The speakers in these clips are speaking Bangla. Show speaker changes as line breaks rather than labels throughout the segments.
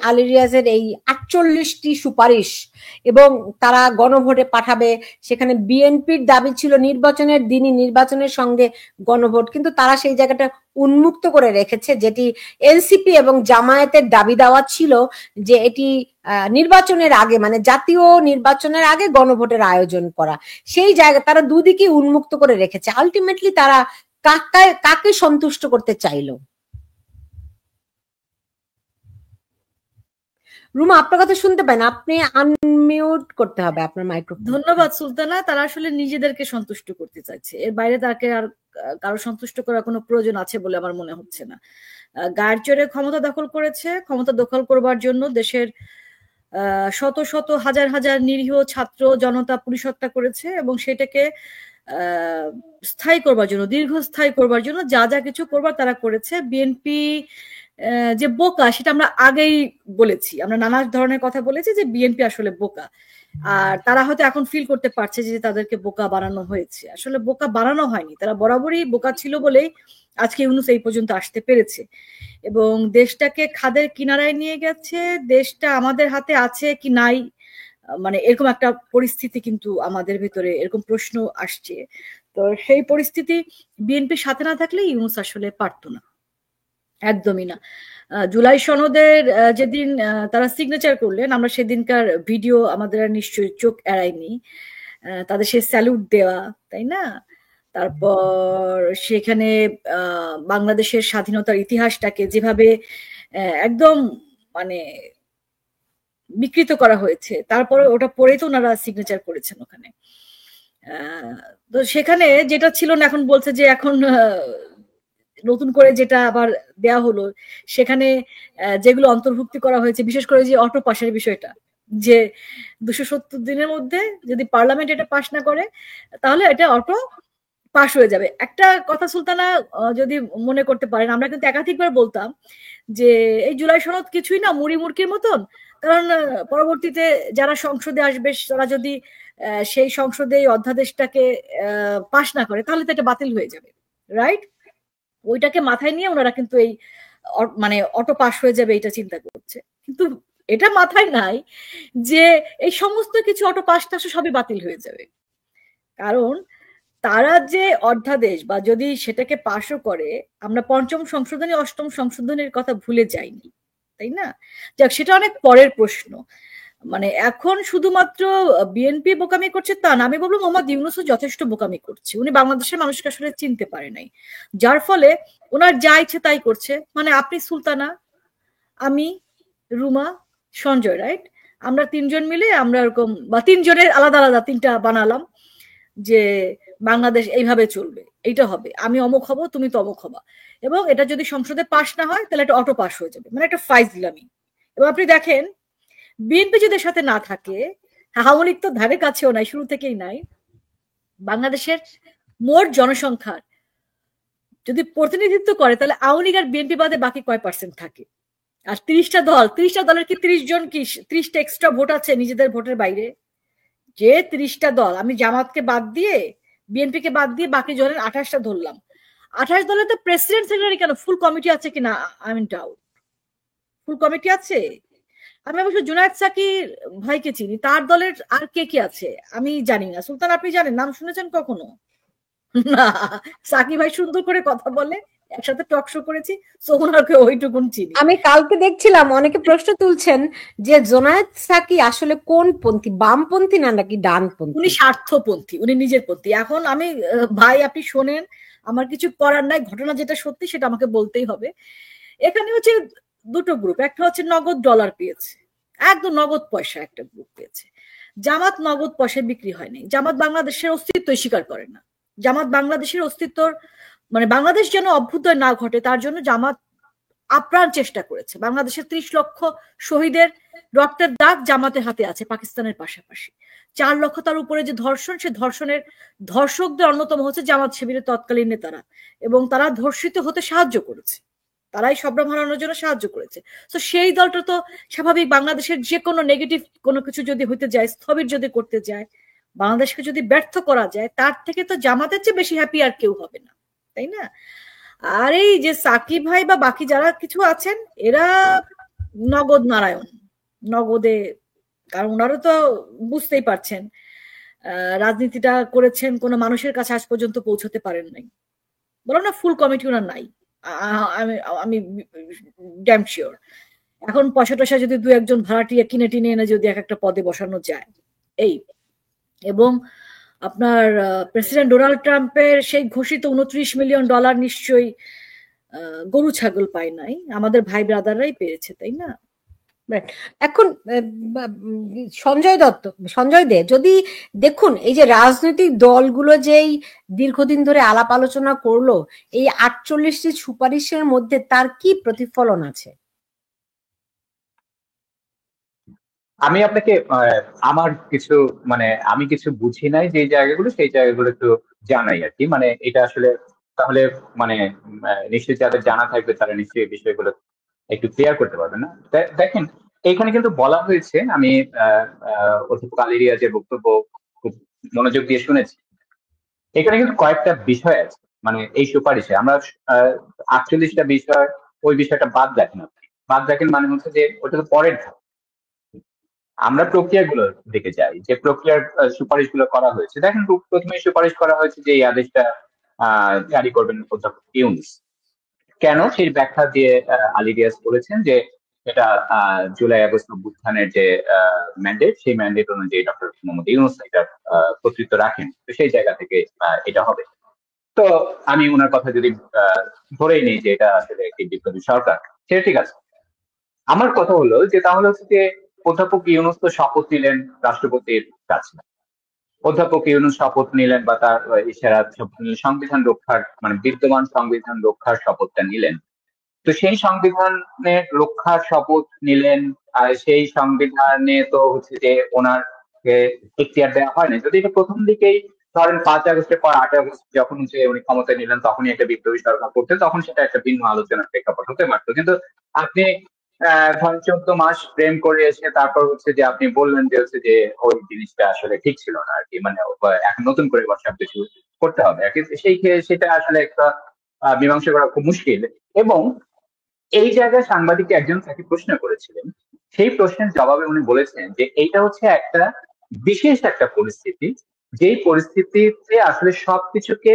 আলী রিয়াজের এই 48টি সুপারিশ এবং তারা গণভোটে পাঠাবে, সেখানে বিএনপির দাবি ছিল নির্বাচনের দিনই নির্বাচনের সঙ্গে গণভোট, কিন্তু তারা সেই জায়গাটা উন্মুক্ত করে রেখেছে, যেটি এনসিপি এবং জামায়াতের দাবি দেওয়া ছিল যে এটি নির্বাচনের আগে, মানে জাতীয় নির্বাচনের আগে গণভোটের আয়োজন করা। সেই জায়গা তারা দুদিকে উন্মুক্ত করে রেখেছে। আলটিমেটলি তারা কাকে সন্তুষ্ট করতে চাইলো? রুমা, আপনার কথা শুনতে পান, আপনি আনমিউট করতে হবে আপনার মাইক্রোফোন।
ধন্যবাদ সুলতানা। তারা আসলে নিজেদেরকে সন্তুষ্ট করতে চাইছে, এর বাইরে তাকে আর কারো সন্তুষ্ট করার কোনো প্রয়োজন আছে বলে আমার মনে হচ্ছে না। গায়ের জোরে ক্ষমতা দখল করেছে, ক্ষমতা দখল করবার জন্য দেশের শত শত হাজার হাজার নিরীহ ছাত্র জনতা পুলিশ হত্যা করেছে, এবং সেটাকে স্থায়ী করবার জন্য, দীর্ঘস্থায়ী করবার জন্য যা যা কিছু করবার তারা করেছে। বিএনপি যে বোকা সেটা আমরা আগেই বলেছি, আমরা নানা ধরনের কথা বলেছি যে বিএনপি আসলে বোকা, আর তারা হয়তো এখন ফিল করতে পারছে যে তাদেরকে বোকা বানানো হয়েছে। আসলে বোকা বানানো হয়নি, তারা বরাবরই বোকা ছিল বলেই আজকে ইউনূস এই পর্যন্ত আসতে পেরেছে এবং দেশটাকে খাদের কিনারায় নিয়ে গেছে। দেশটা আমাদের হাতে আছে কি নাই, মানে এরকম একটা পরিস্থিতি কিন্তু আমাদের ভিতরে এরকম প্রশ্ন আসছে। তো সেই পরিস্থিতি বিএনপির সাথে না থাকলে ইউনূস আসলে পারতো না, একদমই না। জুলাই সনদের যেদিন তারা সিগনেচার করলেন, আমরা সেদিনকার ভিডিও আমাদের আর নিশ্চয়ই চোখ এড়ায়নি, তাদের সে স্যালুট দেওয়া, তাই না? তারপর সেখানে বাংলাদেশের স্বাধীনতার ইতিহাসটাকে যেভাবে একদম মানে বিকৃত করা হয়েছে, তারপরে ওটা পড়েই তো ওনারা সিগনেচার করেছেন ওখানে। তো সেখানে যেটা ছিল না এখন বলছে যে এখন নতুন করে যেটা আবার দেয়া হলো, সেখানে যেগুলো অন্তর্ভুক্তি করা হয়েছে, বিশেষ করে যে অটো পাসের বিষয়টা, যে 270 দিনের মধ্যে যদি পার্লামেন্ট এটা পাস না করে তাহলে এটা অটো পাস হয়ে যাবে। একটা কথা সুলতানা যদি মনে করতে পারেন, আমরা কিন্তু একাধিকবার বলতাম যে এই জুলাই সনদ কিছুই না, মুড়ি মুড়কির মতন, কারণ পরবর্তীতে যারা সংসদে আসবে তারা যদি সেই সংসদে এই অধ্যাদেশটাকে পাস না করে তাহলে তো এটা বাতিল হয়ে যাবে, রাইট? ওইটাকে মাথায় নিয়ে ওনারা কিন্তু এই মানে অটো পাস হয়ে যাবে এটা চিন্তা করছে, কিন্তু এটা মাথায় নাই যে এই সমস্ত কিছু অটো পাস টাস সবই বাতিল হয়ে যাবে। কারণ তারা যে অধ্যাদেশ বা যদি সেটাকে পাশও করে, আমরা পঞ্চম সংশোধনী অষ্টম সংশোধনীর কথা ভুলে যাইনি, তাই না? যাক, সেটা অনেক পরের প্রশ্ন। মানে এখন শুধুমাত্র বিএনপি বোকামি করছে তা না, আমি বলবো মোহাম্মদ ইউনূসও যথেষ্ট বোকামি করছে। উনি বাংলাদেশের মানুষকে আসলে চিনতে পারে নাই, যার ফলে ওনার যা ইচ্ছে তাই করছে। মানে আপনি সুলতানা, আমি, রুমা, সঞ্জয়, রাইট? আমরা তিনজন মিলে আমরা এরকম, বা তিনজনের আলাদা আলাদা তিনটা বানালাম যে বাংলাদেশ এইভাবে চলবে, এইটা হবে, আমি অমুক হব, তুমি তমুক হবা, এবং এটা যদি সংসদে পাশ না হয় তাহলে এটা অটো পাস হয়ে যাবে, মানে একটা ফাইজলামি। এবং আপনি দেখেন বিএনপি যদি সাথে না থাকে, আওয়ামী লীগ তো ধারে কাছেও নাই, শুরু থেকেই নাই, বাংলাদেশের মোট জনসংখ্যার যদি প্রতিনিধিত্ব করে তাহলে আওয়ামী লীগ আর বিএনপি বাদে বাকি কয় পার্সেন্ট থাকে? আর 30টা দলের কি 30 জন কি 30টা এক্সট্রা ভোট আছে নিজেদের ভোটের বাইরে? যে 30টা দল, আমি জামাতকে বাদ দিয়ে বিএনপি কে বাদ দিয়ে বাকি জনের 28টা ধরলাম, 28 দলের তো প্রেসিডেন্ট সেক্রেটারি কেন, ফুল কমিটি আছে কিনা I mean doubt. Full committee আছে? আমি অবশ্য জুনায়েদ সাকির ভাইকে চিনি, তার দলের আর কে কে আছে আমি জানি না। সুলতান, আপনি জানেন, নাম শুনেছেন কখনো? না, সাকিব ভাই সুন্দর করে কথা বলে, একসাথে টক শো করেছি, সো ওনাকে ওইটুকুন চিনি।
আমি কালকে দেখছিলাম অনেকে প্রশ্ন তুলছেন যে জুনায়েদ সাকি আসলে কোন পন্থী, বামপন্থী না নাকি ডানপন্থী?
উনি স্বার্থপন্থী, উনি নিজের পন্থী। এখন আমি ভাই আপনি শোনেন, আমার কিছু করার নাই, ঘটনা যেটা সত্যি সেটা আমাকে বলতেই হবে। এখানে হচ্ছে দুটো গ্রুপ, একটা হচ্ছে নগদ ডলার পেয়েছে, একদম নগদ পয়সা একটা গ্রুপ পেয়েছে। জামাত নগদ পয়সায় বিক্রি হয়নি, জামাত বাংলাদেশের অস্তিত্বই স্বীকার করে না। জামাত বাংলাদেশের অস্তিত্বর মানে বাংলাদেশ যেন অভ্যুদয় না ঘটে তার জন্য জামাত আপ্রাণ চেষ্টা করেছে। বাংলাদেশের 30 লক্ষ শহীদের রক্তের দাগ জামাতের হাতে আছে, পাকিস্তানের পাশাপাশি 4 লক্ষ তার উপরে যে ধর্ষণ, সে ধর্ষণের ধর্ষকদের অন্যতম হচ্ছে জামাত শিবিরের তৎকালীন নেতারা, এবং তারা ধর্ষিত হতে সাহায্য করেছে, তারাই সবরাম হারানোর জন্য সাহায্য করেছে। তো সেই দলটা তো স্বাভাবিক, বাংলাদেশের যে কোনো নেগেটিভ কোনো কিছু যদি হইতে যায়, স্থবির যদি করতে যায়, বাংলাদেশকে যদি ব্যর্থ করা যায়, তার থেকে তো জামাতের চেয়ে বেশি হ্যাপি আর কেউ হবে না, তাই না? আর এই যে সাকিব ভাই বা বাকি যারা কিছু আছেন, এরা নগদ নারায়ণ, নগদে, কারণ ওনারা তো বুঝতেই পারছেন রাজনীতিটা করেছেন, কোনো মানুষের কাছে আজ পর্যন্ত পৌঁছতে পারেন নাই। বললাম না, ফুল কমিটি ওনার নাই, আমি আমি ড্যাম শিওর। এখন পয়সা টয়সা যদি দু একজন ভাড়াটিয়া কিনে টিনে এনে যদি এক একটা পদে বসানো যায়, এই, এবং আপনার প্রেসিডেন্ট ডোনাল্ড ট্রাম্পের সেই ঘোষিত $29 মিলিয়ন নিশ্চয়ই গরু ছাগল পায় নাই, আমাদের ভাই ব্রাদাররাই পেয়েছে, তাই না?
এখন সঞ্জয় দে যদি দেখুন, এই যে রাজনৈতিক দলগুলো যেই দীর্ঘদিন ধরে আলাপ আলোচনা করলো, এই 48টি সুপারিশের মধ্যে তার কি প্রতিফলন আছে?
আমি আপনাকে আমার কিছু মানে আমি কিছু বুঝি নাই যে জায়গাগুলো, সেই জায়গাগুলো একটু জানাই আর কি। মানে এটা আসলে তাহলে মানে নিশ্চয়ই যাদের জানা থাকবে তারা নিশ্চয়ই এই বিষয়গুলো একটু ক্লিয়ার করতে পারবে না। দেখেন, এখানে কিন্তু বলা হয়েছে, আমি অধ্যাপক আলী রিয়াজের বক্তব্য খুব মনোযোগ দিয়ে শুনেছি। এখানে কিন্তু কয়েকটা বিষয় আছে, মানে এই সুপারিশে আমরা 48টা বিষয়, ওই বিষয়টা বাদ দেখেন আপনি। বাদ দেখেন মানে হচ্ছে যে ওটা তো পরের ধাপ। আমরা প্রক্রিয়াগুলোর দিকে যাই, যে প্রক্রিয়ার সুপারিশগুলো করা হয়েছে। দেখেন, প্রথমে সুপারিশ করা হয়েছে যে এই আদেশটা জারি করবেন অধ্যাপক ইউনূস। কেন, সেই ব্যাখ্যা দিয়ে আলী রিয়াজ বলেছেন যে এটা জুলাই আগস্ট অভ্যুত্থানের যে ম্যান্ডেট, সেই ম্যান্ডেট অনুযায়ী ডক্টর মোহাম্মদ ইউনূস এটা কর্তৃত্ব রাখেন, তো সেই জায়গা থেকে এটা হবে। তো আমি ওনার কথা যদি ধরেই নিই যে এটা আসলে একটি বিপ্লবী সরকার, সেটা ঠিক আছে। আমার কথা হলো যে তাহলে হচ্ছে যে অধ্যাপক ইউনূস তো শপথ নিলেন রাষ্ট্রপতির কাছে। অধ্যাপক ইউনূস শপথ নিলেন বা তার ইশারা শপথ নিলেন, সংবিধান রক্ষার মানে বিদ্যমান সংবিধান রক্ষার শপথটা নিলেন। তো সেই সংবিধানের রক্ষার শপথ নিলেন, আর সেই সংবিধানে তো হচ্ছে যে ওনারকে এখতিয়ার দেওয়া হয় না। যদি এটা প্রথম দিকেই ধরেন 5 আগস্টের পর 8 আগস্ট যখন হচ্ছে উনি ক্ষমতায় নিলেন তখনই একটা বিপ্লবী সরকার করতেন, তখন সেটা একটা ভিন্ন আলোচনার প্রেক্ষাপট হতে পারতো। কিন্তু আপনি ধরেন 14 মাস প্রেম করে এসে তারপর হচ্ছে যে আপনি বললেন যে হচ্ছে যে ওই জিনিসটা আসলে ঠিক ছিল না আর কি, মানে এখন নতুন করে সবকিছু করতে হবে আর কি। সেটা আসলে একটা মীমাংসা করা খুব মুশকিল। এবং এই জায়গায় সাংবাদিক একজন তাকে প্রশ্ন করেছিলেন, সেই প্রশ্নের জবাবে উনি বলেছেন যে এইটা হচ্ছে একটা বিশেষ একটা পরিস্থিতি, যেই পরিস্থিতিতে আসলে সবকিছুকে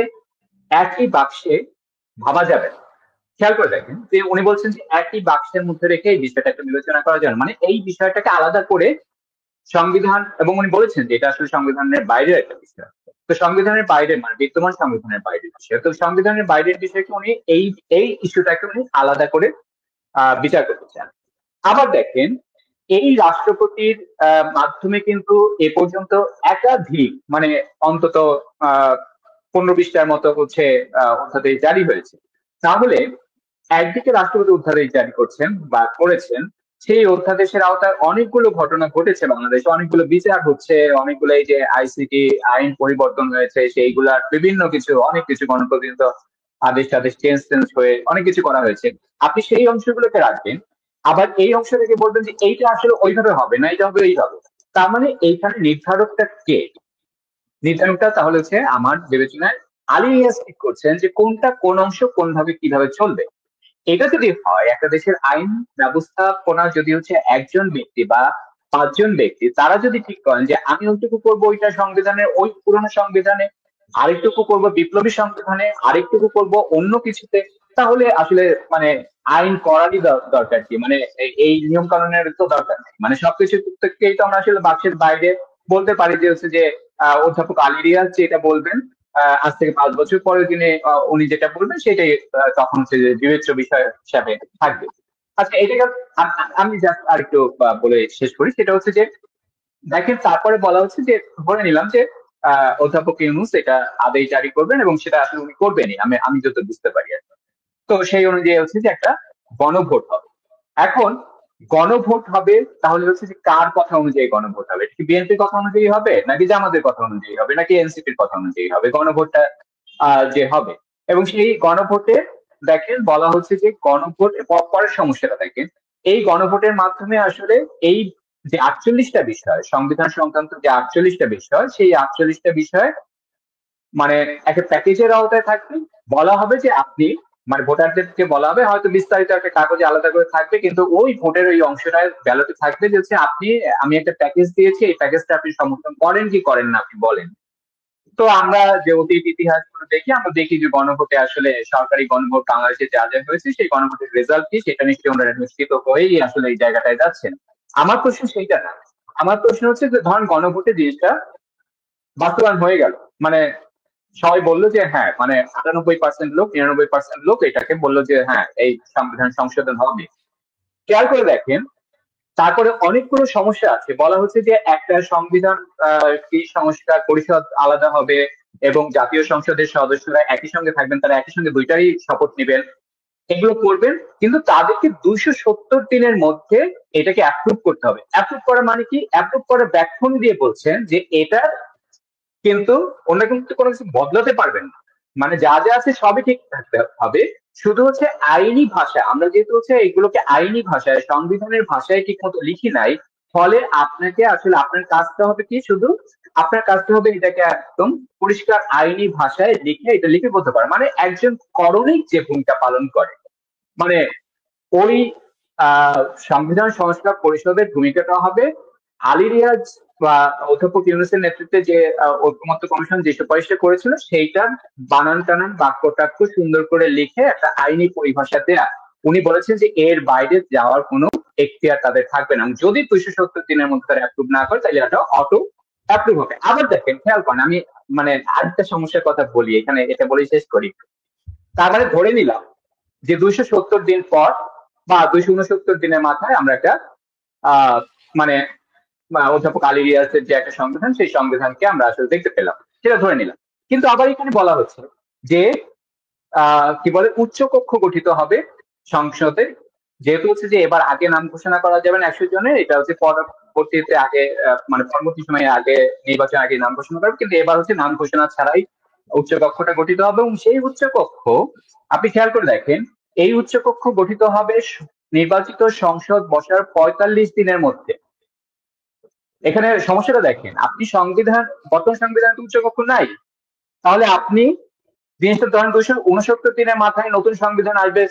একই বাক্সে ভাবা যাবে না। খেয়াল করে দেখেন যে উনি বলছেন যে একই বাক্সের মধ্যে রেখে এই বিষয়টাকে বিবেচনা করা যায় না, মানে এই বিষয়টাকে আলাদা করে সংবিধান, এবং উনি বলেছেন যে এটা আসলে সংবিধানের বাইরের একটা বিষয়। তো সংবিধানের বাইরে মানে বিদ্যমান সংবিধানের বাইরের বিষয়, তো সংবিধানের বাইরের বিষয়কে উনি এই এই ইস্যুটাকে উনি আলাদা করে বিচার করতে চান। আবার দেখেন, এই রাষ্ট্রপতির মাধ্যমে কিন্তু এ পর্যন্ত একাধিক মানে অন্তত 15-20টার মতো হচ্ছে অধ্যাদেশ জারি হয়েছে। তাহলে একদিকে রাষ্ট্রপতি অধ্যাদেশ জারি করছেন বা করেছেন, সেই অধ্যাদেশের আওতায় অনেকগুলো ঘটনা ঘটেছে বাংলাদেশে, অনেকগুলো বিচার হচ্ছে, অনেকগুলো এই যে আইসিটি আইন পরিবর্তন হয়েছে, সেইগুলার বিভিন্ন কিছু অনেক কিছু গণপ্রতিনিধিত্ব আদেশ টাদেশ চেঞ্জ হয়ে অনেক কিছু করা হয়েছে। আপনি সেই অংশগুলোকে রাখবেন, আবার এই অংশ থেকে বলবেন যে এইটা আসলে ওইভাবে হবে না, এটা হবে এইভাবে। তার মানে এইখানে নির্ধারকটা কে? নির্ধারকটা তাহলে হচ্ছে আমার বিবেচনায় আলী রিয়াজ ঠিক করছেন যে কোনটা কোন অংশ কোনভাবে কিভাবে চলবে। এটা যদি হয়, একটা দেশের আইন ব্যবস্থাপনা যদি হচ্ছে একজন ব্যক্তি বা 5জন ব্যক্তি তারা যদি ঠিক করেন যে আমি ওইটুকু করবো ওইটা সংবিধানের ওই পুরোনো সংবিধানে, আরেকটুকু করব বিপ্লবী সংবিধানে, আরেকটুকু করব অন্য কিছুতে, তাহলে আসলে মানে আইন করারই দরকার কি? মানে এই নিয়ম কানুনের তো দরকার নেই। মানে সবকিছু থেকেই তো আমরা আসলে বাক্সের বাইরে বলতে পারি যে হচ্ছে যে অধ্যাপক আলী রিয়াজ যেটা বলবেন আজ থেকে 5 বছর পরে দিনে উনি যেটা বলবেন সেটাই তখন হচ্ছে যে বিবেচ্য বিষয় হিসাবে থাকবে। আচ্ছা, এটাকে আমি জাস্ট আর একটু বলে শেষ করি। সেটা হচ্ছে যে দেখেন, তারপরে বলা হচ্ছে যে ধরে নিলাম যে অধ্যাপক ইউনূস এটা আদেশ জারি করবেন এবং সেটা আসলে উনি করবেনই, আমি আমি যত বুঝতে পারি আর কি। তো সেই অনুযায়ী হচ্ছে যে একটা গণভোট হবে। এখন গণভোট হবে, তাহলে হচ্ছে যে কার কথা অনুযায়ী গণভোট হবে? কি বিএনপির কথা অনুযায়ী হবে, নাকি জামাতের কথা অনুযায়ী হবে, নাকি এনসিপির কথা অনুযায়ী হবে গণভোটটা যে হবে? এবং সেই গণভোটে দেখেন বলা হচ্ছে যে গণভোট পরের সমস্যাটা দেখেন, এই গণভোটের মাধ্যমে আসলে এই যে 48টা বিষয় সংবিধান সংক্রান্ত যে 48টা বিষয়, সেই 48টা বিষয় মানে একটা প্যাকেজের আওতায় থাকবে। বলা হবে যে আপনি মানে ভোটারদেরকে বলা হবে হয়তো বিস্তারিত একটা কাগজে আলাদা করে থাকবে, কিন্তু ওই ভোটের ওই অংশটা ব্যালটে থাকবে যে হচ্ছে আমি একটা প্যাকেজ দিয়েছি, এই প্যাকেজটা আপনি সমর্থন করেন কি করেন না আপনি বলেন। তো আমরা যে অতীত ইতিহাস দেখি, আমরা দেখি যে গণভোটে আসলে সরকারি গণভোট বাংলাদেশে যা যা হয়েছে সেই গণভোটের রেজাল্ট কি সেটা নিশ্চয়ই আমরা নিশ্চিত হয়েই আসলে এই জায়গাটায় যাচ্ছেন। আমার প্রশ্ন সেইটা না, আমার প্রশ্ন হচ্ছে যে ধরেন গণভোটে জিনিসটা বাস্তবায়ন হয়ে গেল, মানে সবাই বললো যে হ্যাঁ, মানে 98% লোক 99% লোক এটাকে বললো যে হ্যাঁ এই সংবিধান সংশোধন হবে। খেয়াল করে দেখেন তারপরে অনেকগুলো সমস্যা আছে, বলা হচ্ছে যে একটা সংবিধান কি সংস্কার পরিষদ আলাদা হবে এবং জাতীয় সংসদের সদস্যরা একই সঙ্গে থাকবেন, তারা একই সঙ্গে দুইটারই শপথ নেবেন, এগুলো করবেন, কিন্তু তাদেরকে 270 দিনের মধ্যে এটাকে অ্যাপ্রুভ করতে হবে। অ্যাপ্রুভ করা মানে কি? অ্যাপ্রুভ করার ব্যাখ্যা দিয়ে বলছেন যে এটা কিন্তু অন্য কিন্তু কোনো কিছু বদলাতে পারবেন না, মানে যা যা আছে সবই ঠিক থাকতে হবে, শুধু হচ্ছে আইনি ভাষা, আমরা যেহেতু হচ্ছে এগুলোকে আইনি ভাষায় সংবিধানের ভাষায় ঠিক মতো লিখি নাই, ফলে আপনাকে আসলে আপনার কাজটা হবে কি, শুধু আপনার কাজটা হবে এটাকে একদম পরিষ্কার আইনি ভাষায় লিখে এটা লিখে বলতে পারে, মানে একজন করণিক যে ভূমিকা পালন করে, মানে ওই আহ সংবিধান সংস্কার পরিষদের ভূমিকাটা হবে আলী রিয়াজ বা অধ্যাপক ইউনূসের নেতৃত্বে যে ঐকমত্য কমিশন যে সুপারিশটা করেছিল সেইটার বানান টানান বাক্যটা খুব সুন্দর করে লিখে একটা আইনি পরিভাষা দেয়া। উনি বলেছেন যে এর বাইরে যাওয়ার কোনো এখতিয়ার তাদের থাকবে না, যদি 270 দিনের মধ্যে তারা অ্যাপ্রুভ না করে তাহলে এটা অটো অ্যাপ্রুভ হবে। আবার দেখেন খেয়াল করেন, আমি মানে আরেকটা সমস্যার কথা বলি এখানে, এটা বলে শেষ করি। তার মানে ধরে নিলাম যে 270 দিন পর বা 269 দিনের মাথায় আমরা একটা আহ মানে অধ্যাপক আলী রিয়াজের যে একটা সংবিধান, সেই সংবিধানকে আমরা আসলে দেখতে পেলাম, সেটা ধরে নিলাম। কিন্তু আবার এখানে বলা হচ্ছে যে কি বলে উচ্চ কক্ষ গঠিত হবে সংসদে, যেহেতু হচ্ছে যে এবার আগে নাম ঘোষণা করা যাবে না 100 জনের, এটা হচ্ছে পরবর্তীতে আগে মানে পরবর্তী সময়ে আগে নির্বাচন আগে নাম ঘোষণা করবে, কিন্তু এবার হচ্ছে নাম ঘোষণা ছাড়াই উচ্চ কক্ষটা গঠিত হবে। এবং সেই উচ্চ কক্ষ আপনি খেয়াল করে দেখেন, এই উচ্চ কক্ষ গঠিত হবে নির্বাচিত সংসদ বসার 45 দিনের মধ্যে। এখানে সমস্যাটা দেখেন, আপনি সংবিধান বর্তমান সংবিধানে উচ্চ কক্ষ নাই, তাহলে আপনি জিনিসটা ধরেন 269 দিনের মাথায় নতুন সংবিধান আসবে,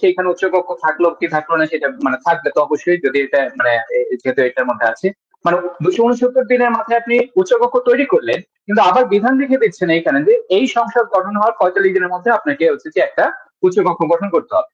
সেইখানে উচ্চকক্ষ থাকলো কি থাকলো না সেটা মানে থাকবে তো অবশ্যই, যদি এটা মানে যেহেতু এটার মধ্যে আছে, মানে 269 দিনের মাথায় আপনি উচ্চকক্ষ তৈরি করলেন, কিন্তু আবার বিধান লিখে দিচ্ছেন এইখানে যে এই সংসদ গঠন হওয়ার 45 দিনের মধ্যে আপনাকে হচ্ছে যে একটা উচ্চকক্ষ গঠন করতে হবে।